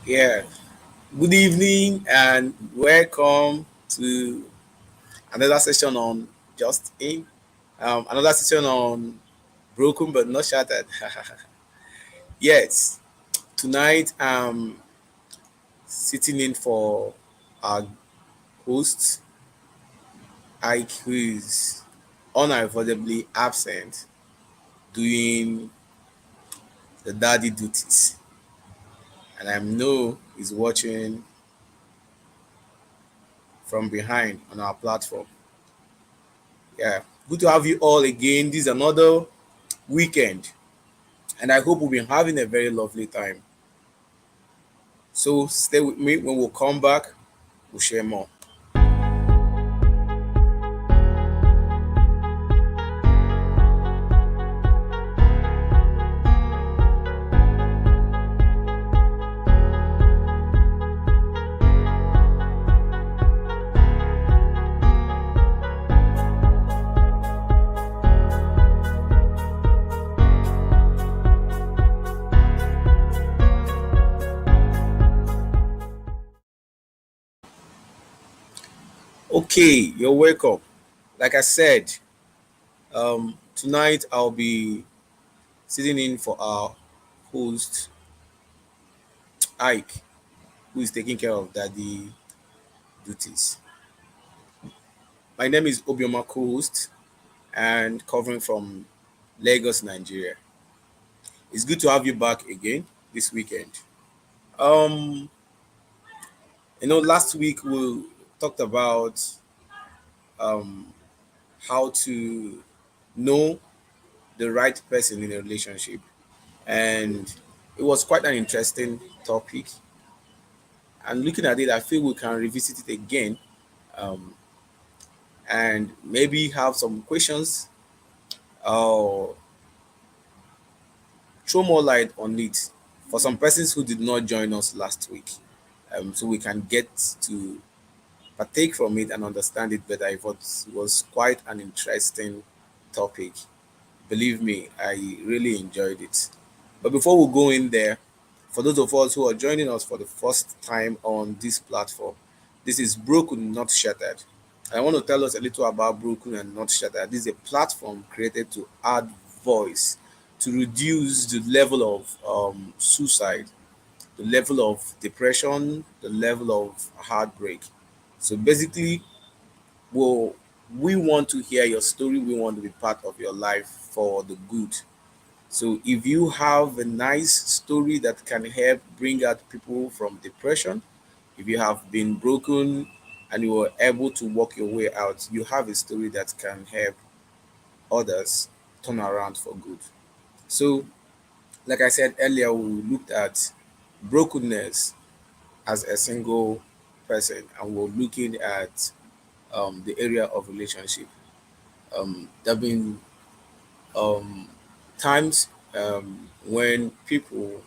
Yeah, good evening and welcome to another session on Just In. Another session on Broken but Not Shattered. Yes, tonight I'm sitting in for our host, Ike, who is unavoidably absent doing the daddy duties. And I know he's watching from behind on our platform. Yeah, good to have you all again. This is another weekend, and I hope we've been having a very lovely time. So stay with me. When we come back, we'll share more. Okay, you're welcome. Like I said, tonight I'll be sitting in for our host, Ike, who is taking care of daddy duties. My name is Obioma Co-host and covering from Lagos, Nigeria. It's good to have you back again this weekend. Um, last week we talked about um, how to know the right person in a relationship, and it was quite an interesting topic. And looking at it, I feel we can revisit it again, um, and maybe have some questions or throw more light on it for some persons who did not join us last week, so we can get to partake from it and understand it better. It was quite an interesting topic. Believe me, I really enjoyed it. But before we go in there, for those of us who are joining us for the first time on this platform, this is Broken Not Shattered. I want to tell us a little about Broken and Not Shattered. This is a platform created to add voice, to reduce the level of suicide, the level of depression, the level of heartbreak. So basically, well, we want to hear your story. We want to be part of your life for the good. So if you have a nice story that can help bring out people from depression, if you have been broken and you were able to walk your way out, you have a story that can help others turn around for good. So, like I said earlier, we looked at brokenness as a single person, and we're looking at the area of relationship. There have been um, times when people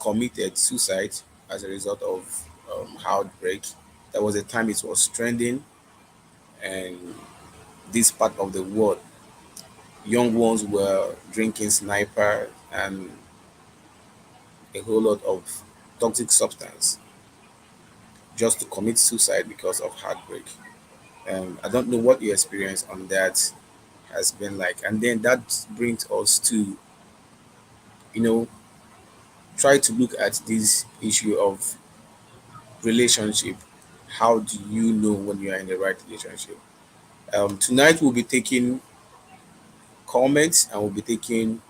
committed suicide as a result of heartbreak. There was a time it was trending, and this part of the world, young ones were drinking sniper and a whole lot of toxic substance just to commit suicide because of heartbreak. I don't know what your experience on that has been like, and then that brings us to you know try to look at this issue of relationship. How do you know when you are in the right relationship? Tonight we'll be taking comments and we'll be taking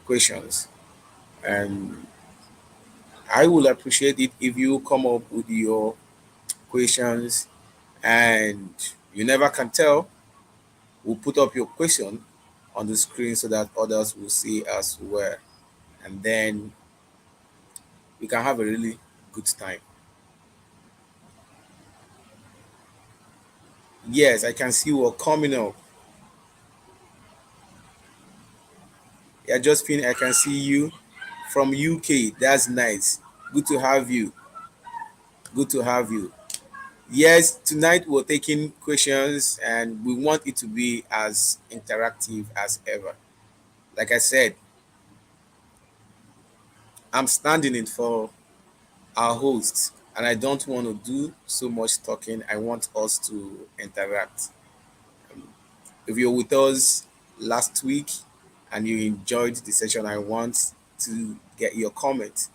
questions. And I will appreciate it if you come up with your questions, and you never can tell. We'll put up your question on the screen so that others will see as well. And then we can have a really good time. Yes, I can see what coming up. Yeah, Josephine, I can see you from UK. That's nice. Good to have you. Good to have you. Yes, tonight we're taking questions and we want it to be as interactive as ever. Like I said, I'm standing in for our host, and I don't want to do so much talking. I want us to interact. If you're with us last week and you enjoyed the session, I want to get your comment.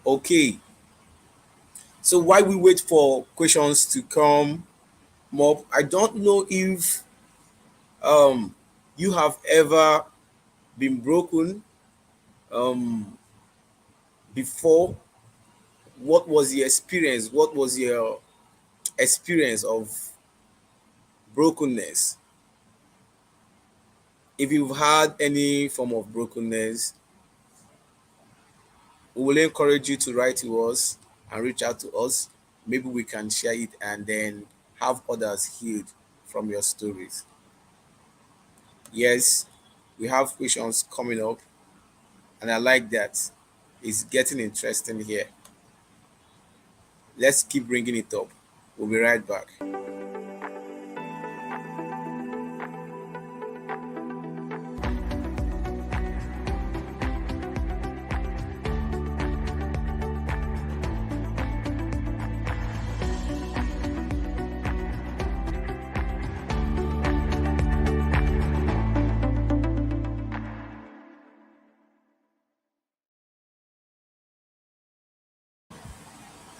Okay, so while we wait for questions to come up, I don't know if um you have ever been broken before. What was your experience? What was your experience of brokenness? If you've had any form of brokenness, we will encourage you to write to us and reach out to us. Maybe we can share it and then have others healed from your stories. Yes, we have questions coming up, and I like that. It's getting interesting here. Let's keep bringing it up. We'll be right back.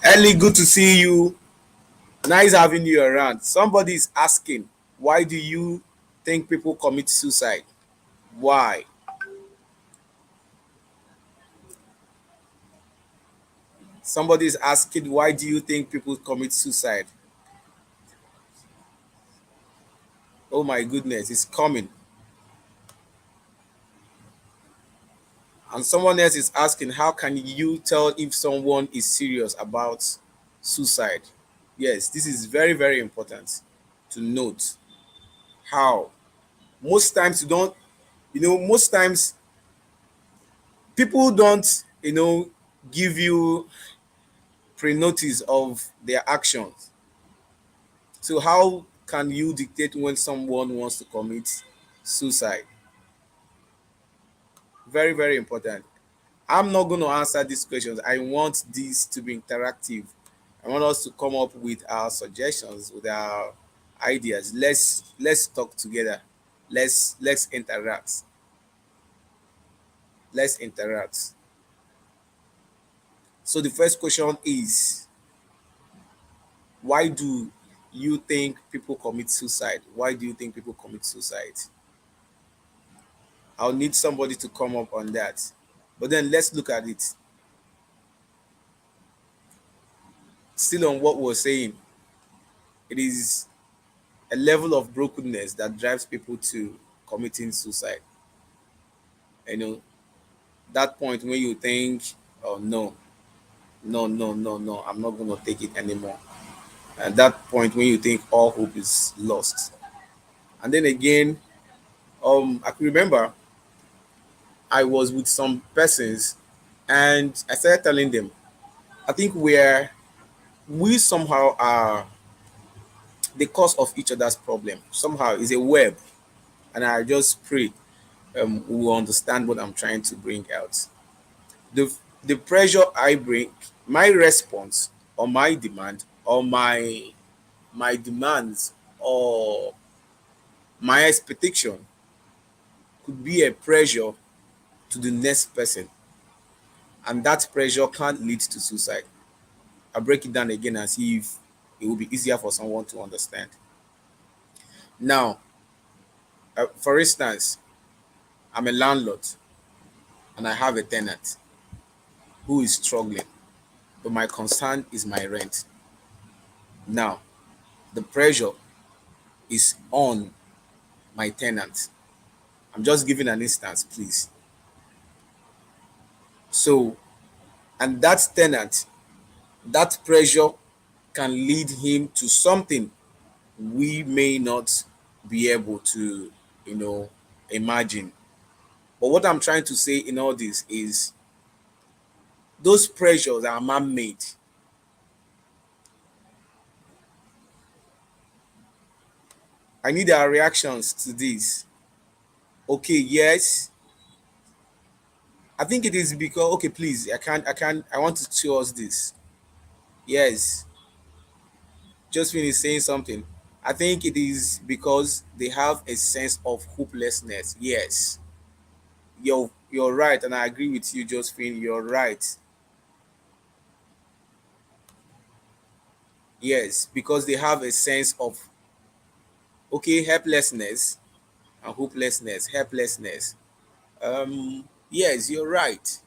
Ellie, good to see you. Nice having you around. Somebody is asking, why do you think people commit suicide? Why? Somebody is asking, why do you think people commit suicide? Oh my goodness, it's coming. And someone else is asking, how can you tell if someone is serious about suicide? Yes, this is very, very important to note. How? Most times you don't, most times people don't, give you pre-notice of their actions. So how can you dictate when someone wants to commit suicide? Very, very important. I'm not going to answer these questions. I want this to be interactive. I want us to come up with our suggestions, with our ideas. Let's talk together. Let's interact. Let's interact. So the first question is, why do you think people commit suicide? Why do you think people commit suicide? I'll need somebody to come up on that. But then let's look at it. Still on what we're saying, it is a level of brokenness that drives people to committing suicide. You know, that point when you think, oh no, no, no, no, no, I'm not going to take it anymore. At that point when you think all hope is lost. And then again, I can remember I was with some persons and I started telling them, I think we somehow are the cause of each other's problem. Somehow it's a web. And I just pray we will understand what I'm trying to bring out. The the pressure I bring, my response or my demand or my demands or my expectation could be a pressure to the next person, and that pressure can lead to suicide. I break it down again and see if it will be easier for someone to understand. Now, for instance, I'm a landlord and I have a tenant who is struggling, but my concern is my rent. Now, the pressure is on my tenant. I'm just giving an instance, please. So, and that tenant, that pressure can lead him to something we may not be able to, imagine. But what I'm trying to say in all this is those pressures are man made. I need our reactions to this. Okay, yes. I think it is because, okay, please, I want to show us this. Yes, Josephine is saying something. I think it is because they have a sense of hopelessness. Yes, you're right, and I agree with you, Josephine. You're right. Yes, because they have a sense of, okay, helplessness and hopelessness. Helplessness. Yes, you're right.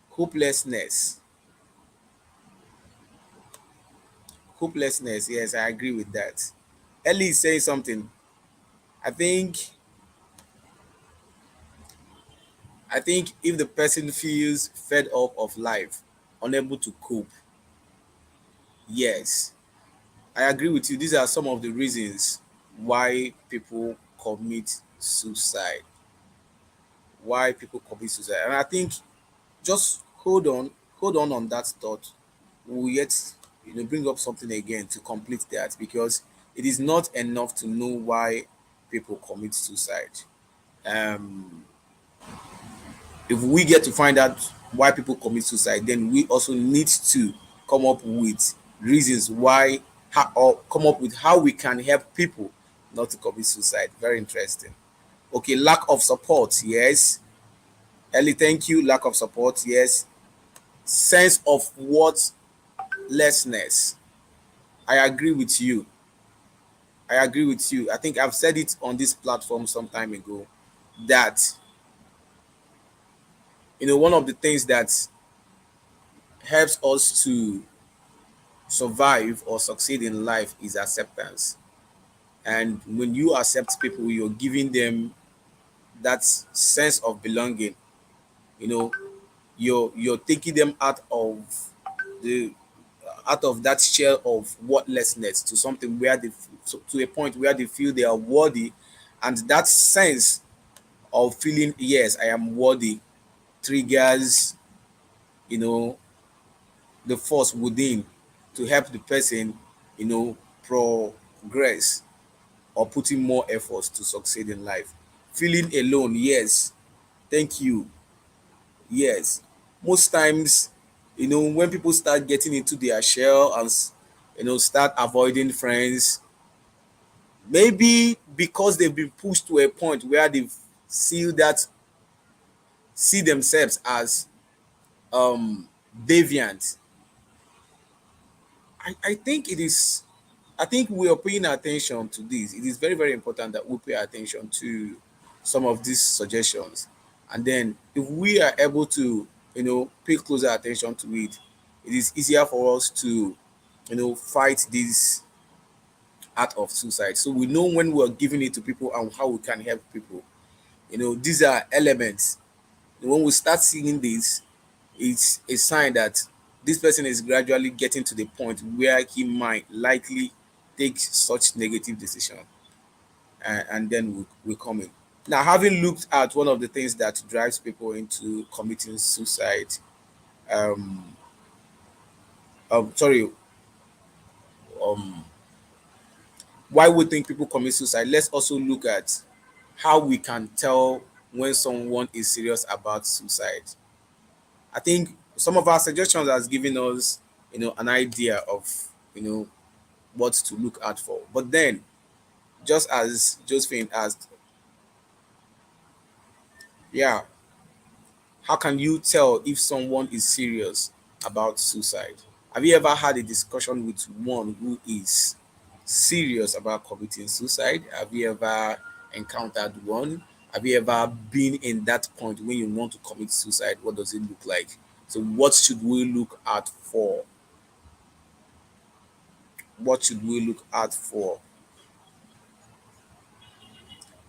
Hopelessness. Hopelessness. Yes, I agree with that. Ellie is saying something. I think I think if the person feels fed up of life, unable to cope, yes, I agree with you. These are some of the reasons why people commit suicide. Why people commit suicide. And I think just hold on that thought. We'll yet bring up something again to complete that, because it is not enough to know why people commit suicide. Um if we get to find out why people commit suicide, then we also need to come up with reasons why, or come up with how we can help people not to commit suicide. Very interesting. Okay, lack of support. Yes. Ellie, thank you. Lack of support. Yes. Sense of worthlessness. I agree with you. I agree with you. I think I've said it on this platform some time ago that one of the things that helps us to survive or succeed in life is acceptance. And when you accept people, you're giving them that sense of belonging. You know, you're taking them the out of that shell of worthlessness to something where to a point where they feel they are worthy, and that sense of feeling, yes, I am worthy, triggers you know the force within to help the person progress or putting more efforts to succeed in life. Feeling alone, yes. Thank you. Yes. Most times, when people start getting into their shell and start avoiding friends, maybe because they've been pushed to a point where they see themselves as deviant. I think it is I think we are paying attention to this. It is very, very important that we pay attention to some of these suggestions. And then if we are able to, pay closer attention to it, it is easier for us to, fight this act of suicide. So we know when we are giving it to people and how we can help people. These are elements. When we start seeing this, it's a sign that this person is gradually getting to the point where he might likely take such negative decision, and then we come in. Now, having looked at one of the things that drives people into committing suicide, um, sorry, um, why we think people commit suicide, let's also look at how we can tell when someone is serious about suicide. I think some of our suggestions has given us, an idea of, you know, what to look out for. But then, just as Josephine asked, yeah, how can you tell if someone is serious about suicide? Have you ever had a discussion with one who is serious about committing suicide? Have you ever encountered one? Have you ever been in that point when you want to commit suicide? What does it look like? So, what should we look out for? What should we look out for?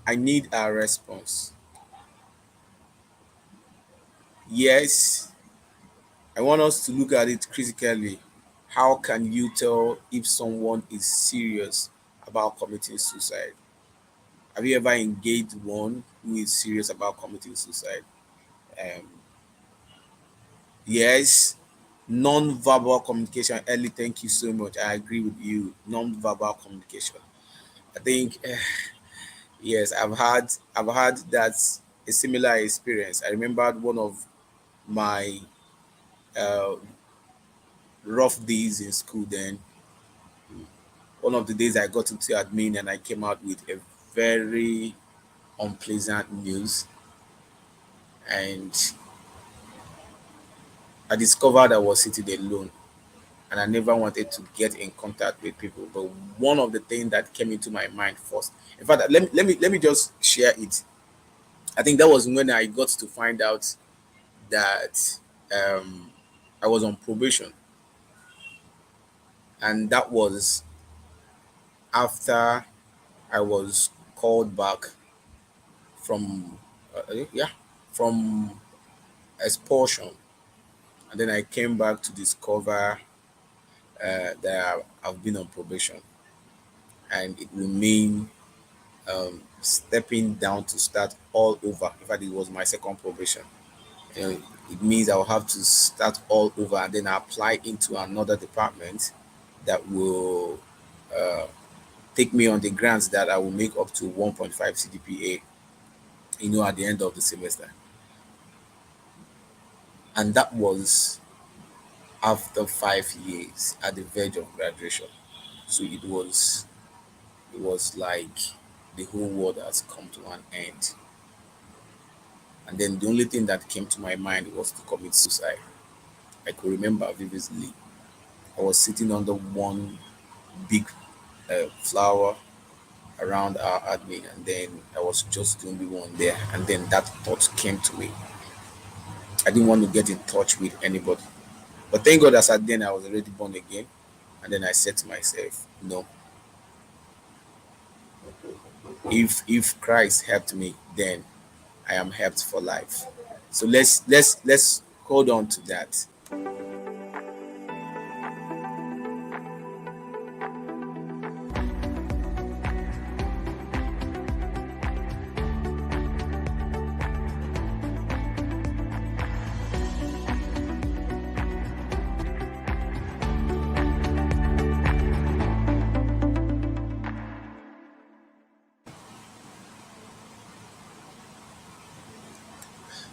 I need a response. Yes, I want us to look at it critically. How can you tell if someone is serious about committing suicide? Have you ever engaged one who is serious about committing suicide? Um, yes, non-verbal communication. Ellie, thank you so much. I agree with you. Non-verbal communication. I think Yes, I've had that a similar experience. I remembered one of my uh, rough days in school. Then one of the days I got into admin and I came out with a very unpleasant news, and I discovered I was sitting alone, and I never wanted to get in contact with people. But one of the things that came into my mind first, in fact, let me just share it. I think that was when I got to find out that um, I was on probation, and that was after I was called back from yeah, from expulsion, and then I came back to discover that I've been on probation, and it will mean stepping down to start all over. In fact, it was my second probation. You know, it means I'll have to start all over and then apply into another department that will take me on the grants that I will make up to 1.5 CGPA, at the end of the semester. And that was after 5 years at the verge of graduation. So it was like the whole world has come to an end. And then the only thing that came to my mind was to commit suicide. I could remember vividly. I was sitting under one big flower around our admin, and then I was just the only one there. And then that thought came to me. I didn't want to get in touch with anybody. But thank God, as at then, I was already born again. And then I said to myself, no, if Christ helped me, then I am helped for life. So let's hold on to that.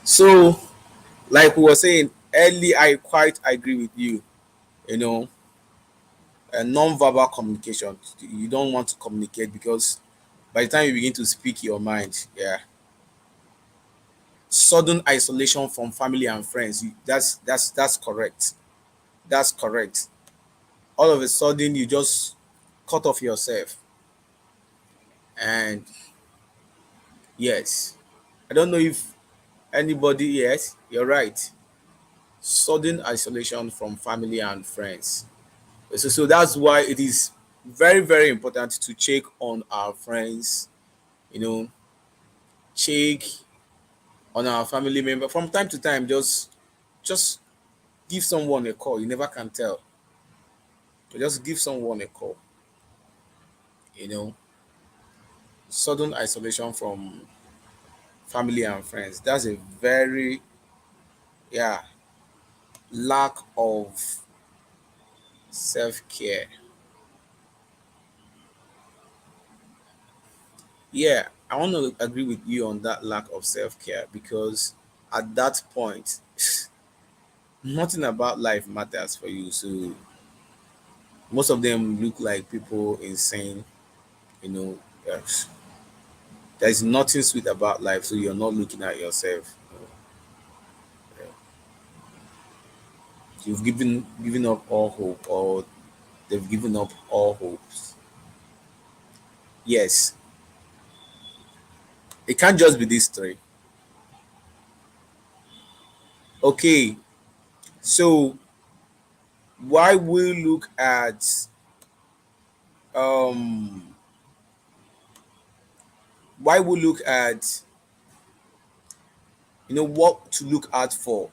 So, like we were saying early, I quite agree with you. You know, non-verbal communication. You don't want to communicate because by the time you begin to speak your mind, yeah, sudden isolation from family and friends. That's correct. That's correct. All of a sudden, you just cut off yourself, and yes, I don't know if anybody. Yes, you're right. Sudden isolation from family and friends. So that's why it is very, very important to check on our friends, you know, check on our family member from time to time. Just give someone a call. You never can tell. Just give someone a call. You know, sudden isolation from family and friends. That's a very, yeah, lack of self care. Yeah, I want to agree with you on that lack of self care because at that point, nothing about life matters for you. So most of them look like people insane. You know, there's nothing sweet about life, so you're not looking at yourself. You've given up all hope, or they've given up all hopes. Yes, it can't just be this story. Okay, so why we look at um why we look at what to look out for,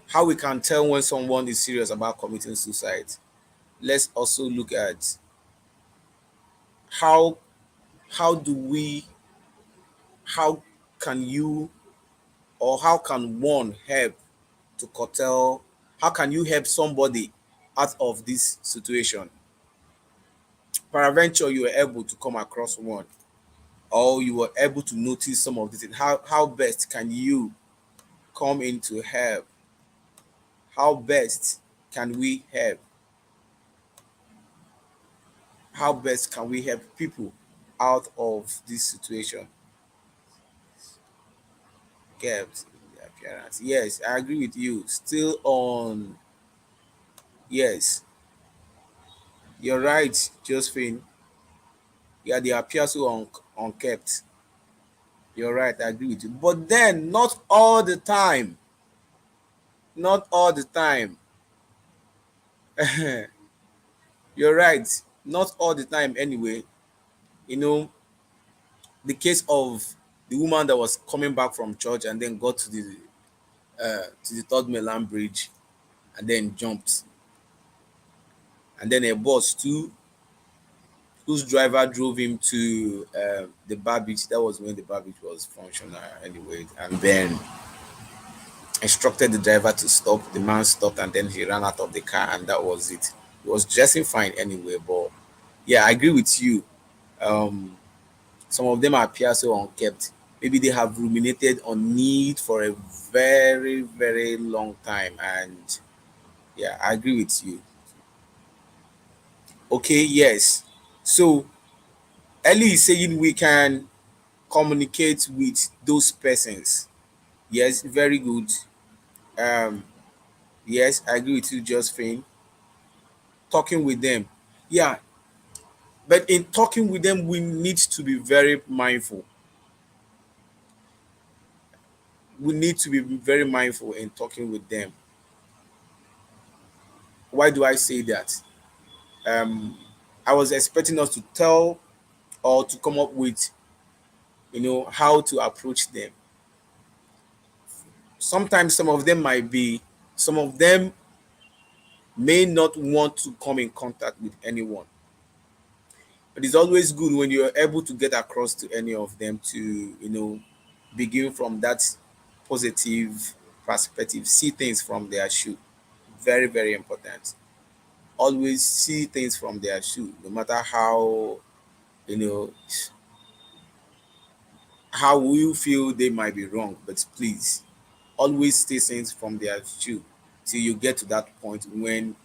how we can tell when someone is serious about committing suicide. Let's also look at how how do we how can you or how can one help to curtail, how can you help somebody out of this situation? peradventure you were able to come across one, or you were able to notice some of this, how best can you come in to help? How best can we help? How best can we help people out of this situation? Kept the appearance. Yes, I agree with you. Still on. Yes, you're right, Josephine. Yeah, they appear so unkept. You're right, I agree with you. But then, not all the time. Not all the time. You're right. Not all the time, anyway. You know, the case of the woman that was coming back from church and then got to the third mainland bridge and then jumped, and then a bus too, whose driver drove him to the bar beach. That was when the bar beach was functional, anyway, and then instructed the driver to stop. The man stopped, and then he ran out of the car, and that was it. He was dressing fine anyway, but yeah, I agree with you. Um, some of them appear so unkept. Maybe they have ruminated on need for a very, very long time, and yeah, I agree with you. Okay, yes. So Ellie is saying we can communicate with those persons. Yes, very good. Um, yes, I agree with you, Josephine. Talking with them. Yeah, but in talking with them, we need to be very mindful. We need to be very mindful in talking with them. Why do I say that? Um, I was expecting us to tell or to come up with, how to approach them. Sometimes some of them may not want to come in contact with anyone. But it's always good when you're able to get across to any of them to, begin from that positive perspective, see things from their shoe. Very, very important. Always see things from their shoe, no matter you know, how you feel they might be wrong. But please, always see things from their shoe till you get to that point when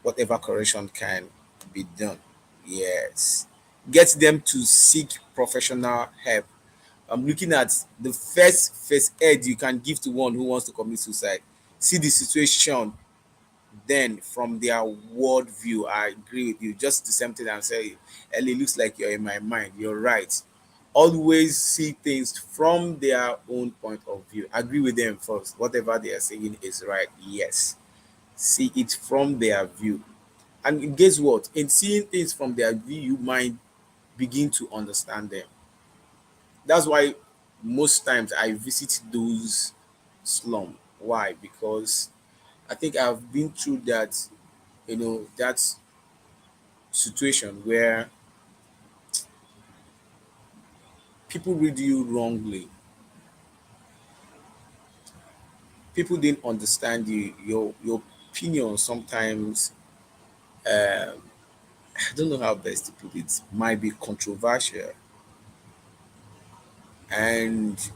whatever correction can be done. Yes. Get them to seek professional help. I'm looking at the first aid you can give to one who wants to commit suicide. See the situation, then from their world view. I agree with you. Just the same thing I'm saying. Ellie, looks like you're in my mind. You're right. Always see things from their own point of view. Agree with them first. Whatever they are saying is right. Yes. See it from their view. And guess what? In seeing things from their view, you might begin to understand them. That's why most times I visit those slum. Why? Because I think I've been through that situation where people read you wrongly. People didn't understand you. Your opinion sometimes, I don't know how best to put it, might be controversial, and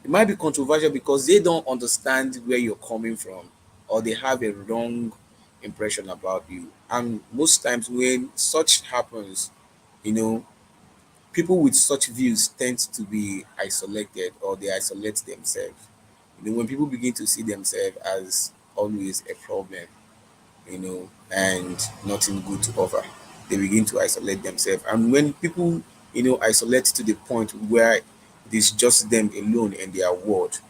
it might be controversial because they don't understand where you're coming from, or they have a wrong impression about you. And most times when such happens, you know, people with such views tend to be isolated, or they isolate themselves. When people begin to see themselves as always a problem, and nothing good to offer, they begin to isolate themselves. And when people, isolate to the point where it is just them alone in their world,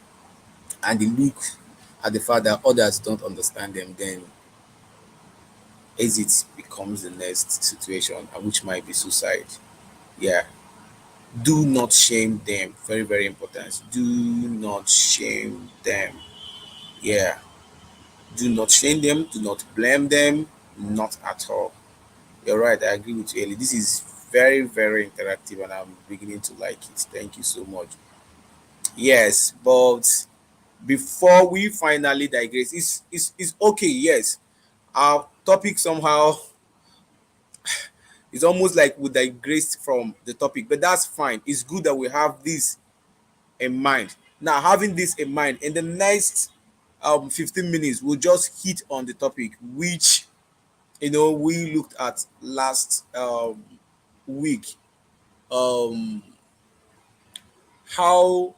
and they look at the fact that others don't understand them, then exit becomes the next situation, and which might be suicide. Yeah. Do not shame them. Very, very important. Do not shame them. Yeah. Do not shame them. Do not blame them. Not at all. You're right. I agree with you, Ellie. This is very, very interactive, and I'm beginning to like it. Thank you so much. Yes, but before we finally digress, it's okay. Yes, our topic somehow It's almost like we digressed from the topic, but that's fine. It's good that we have this in mind. Now, having this in mind, in the next 15 minutes, we'll just hit on the topic which we looked at last week. Um, how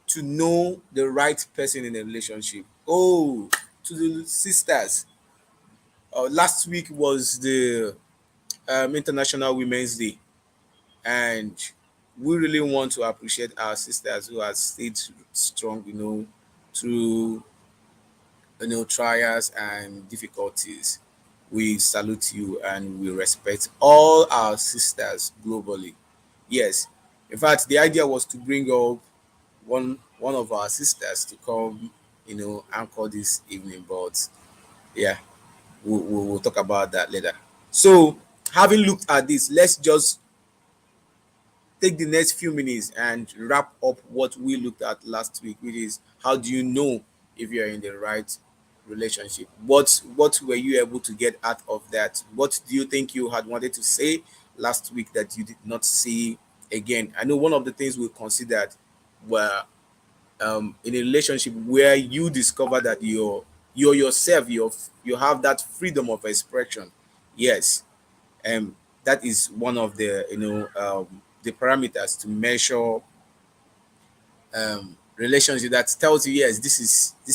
to know the right person in a relationship. Oh, to the sisters, last week was the International Women's Day, and we really want to appreciate our sisters who have stayed strong, through trials and difficulties. We salute you and we respect all our sisters globally. Yes, in fact, the idea was to bring up one of our sisters to come, anchor this evening. But yeah, we'll talk about that later. So, having looked at this, let's just take the next few minutes and wrap up what we looked at last week, which is how do you know if you're in the right relationship? What were you able to get out of that? What do you think you had wanted to say last week that you did not say again? I know one of the things we considered were in a relationship where you discover that you're yourself, you have that freedom of expression. Yes, that is one of the parameters to measure relationship that tells you, yes, this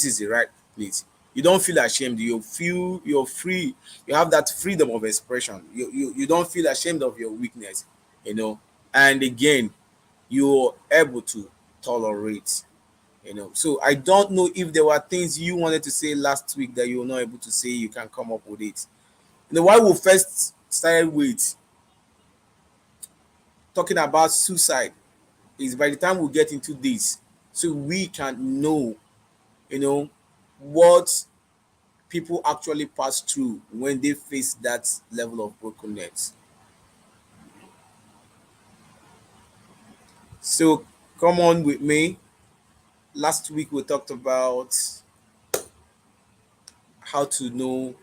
is the right place. You don't feel ashamed, you feel you're free, you have that freedom of expression, you don't feel ashamed of your weakness, and again, you're able to tolerate. So I don't know if there were things you wanted to say last week that you were not able to say. You can come up with it. Why we first started with talking about suicide is by the time we get into this, so we can know, what people actually pass through when they face that level of brokenness. So come on with me. Last week we talked about how to know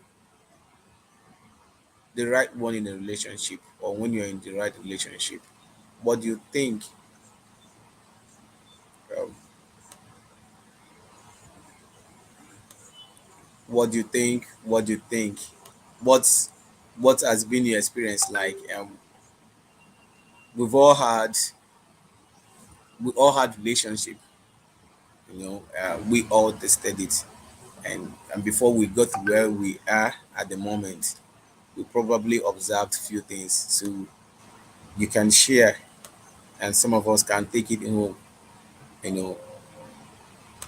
the right one in a relationship, or when you're in the right relationship. What do you think? Um, what do you think? What do you think? What's what has been your experience like? We've all had relationship. We all tested it, and before we got to where we are at the moment, we probably observed few things. So you can share, and some of us can take it home. You know,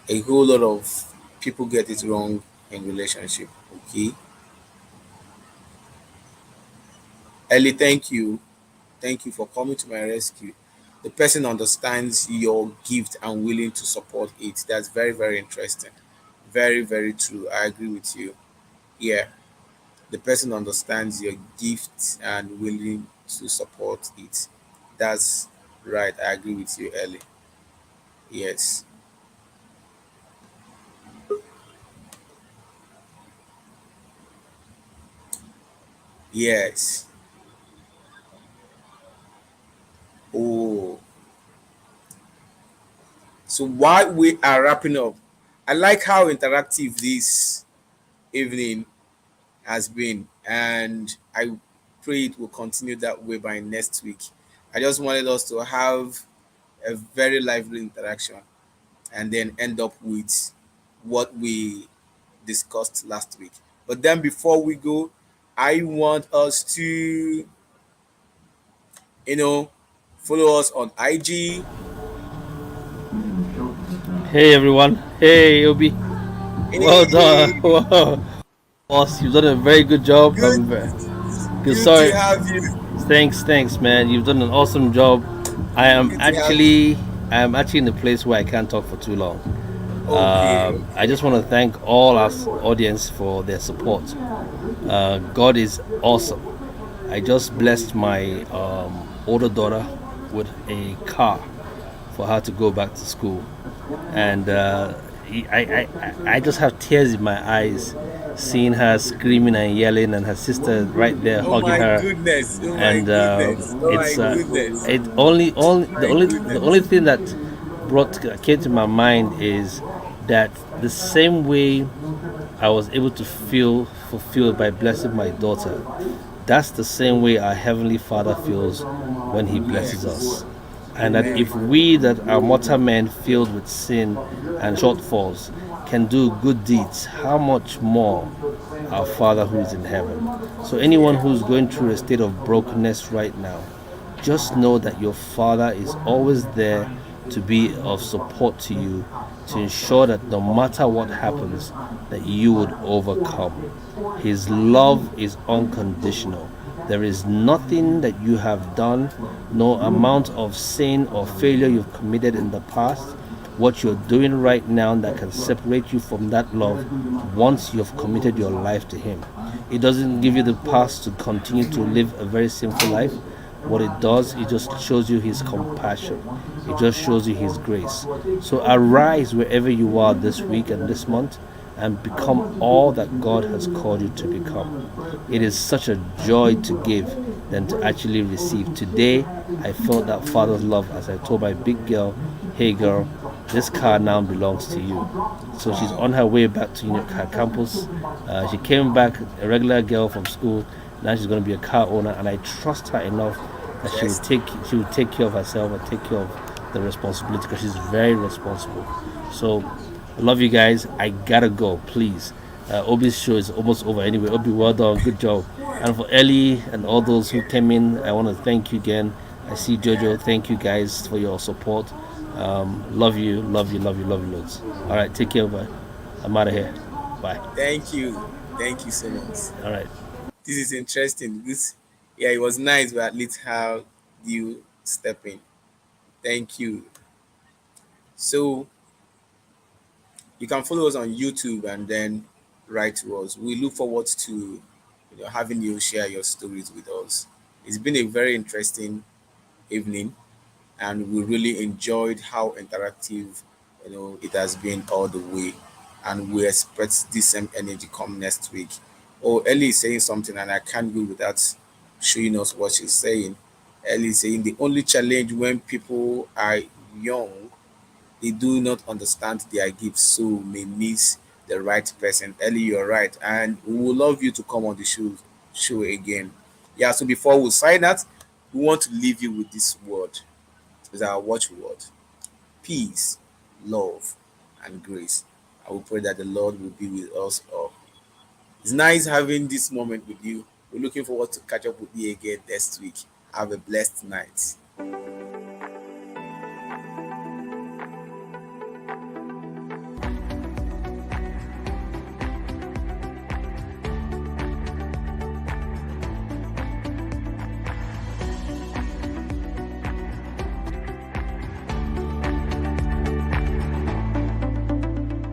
a whole lot of people get it wrong in relationship. Okay, Ellie, thank you for coming to my rescue. The person understands your gift and willing to support it. That's very, very interesting. Very, very true. I agree with you. Yeah, the person understands your gift and willing to support it. That's right. I agree with you, Ellie. Yes. Yes. Oh, so while we are wrapping up, I like how interactive this evening has been, and I pray it will continue that way by next week. I just wanted us to have a very lively interaction and then end up with what we discussed last week. But then before we go, I want us to, you know, follow us on IG. Hey everyone. Hey Obi. Well done. Hey, Wow. Boss, you've done a very good job. good, Good good to sorry. have you. Thanks, man. You've done an awesome job. I am Good to have you. actually I am actually in a place where I can't talk for too long. Okay, I okay. just want to thank all our audience for their support. God is awesome. I just blessed my older daughter with a car for her to go back to school, and I just have tears in my eyes seeing her screaming and yelling, and her sister right there Oh hugging my her. goodness. Oh my And goodness. Oh my it's goodness. it only My the only goodness. thing that came to my mind is that the same way I was able to feel fulfilled by blessing my daughter, that's the same way our Heavenly Father feels when He blesses Yes. us. And that if Amen. we, that are mortal men filled with sin and shortfalls, can do good deeds, how much more our Father who is in heaven? So, anyone Yeah. who's going through a state of brokenness right now, just know that your Father is always there to be of support to you, to ensure that no matter what happens, that you would overcome. His love is unconditional. There is nothing that you have done, no amount of sin or failure you've committed in the past, what you're doing right now that can separate you from that love once you've committed your life to Him. It doesn't give you the pass to continue to live a very sinful life. What it does, it just shows you His compassion. It just shows you His grace. So arise wherever you are this week and this month and become all that God has called you to become. It is such a joy to give than to actually receive. Today, I felt that Father's love as I told my big girl, hey girl, this car now belongs to you. So she's Wow. on her way back to her campus. She came back a regular girl from school. Now she's going to be a car owner, and I trust her enough that Interesting. she will take care of herself and take care of the responsibility because she's very responsible. So, I love you guys. I gotta go, please. Obi's show is almost over anyway. Obi, well done, good job. And for Ellie and all those who came in, I want to thank you again. I see Jojo. Thank you guys for your support. Love you, love you, love you, love you loads. All right, take care, bye. I'm out of here. Bye. Thank you. Thank you so much. All right. This is interesting. This, yeah, it was nice, but at least how you step in. Thank you. So you can follow us on YouTube and then write to us. We look forward to having you share your stories with us. It's been a very interesting evening, and we really enjoyed how interactive it has been all the way. And we expect this same energy come next week. Oh, Ellie is saying something, and I can't go without showing us what she's saying. Ellie is saying the only challenge when people are young, they do not understand their gifts, so may miss the right person. Ellie, you're right, and we would love you to come on the show again. Yeah. So before we sign out, we want to leave you with this word. It's our watchword: peace, love, and grace. I will pray that the Lord will be with us all. It's nice having this moment with you. We're looking forward to catch up with you again next week. Have a blessed night.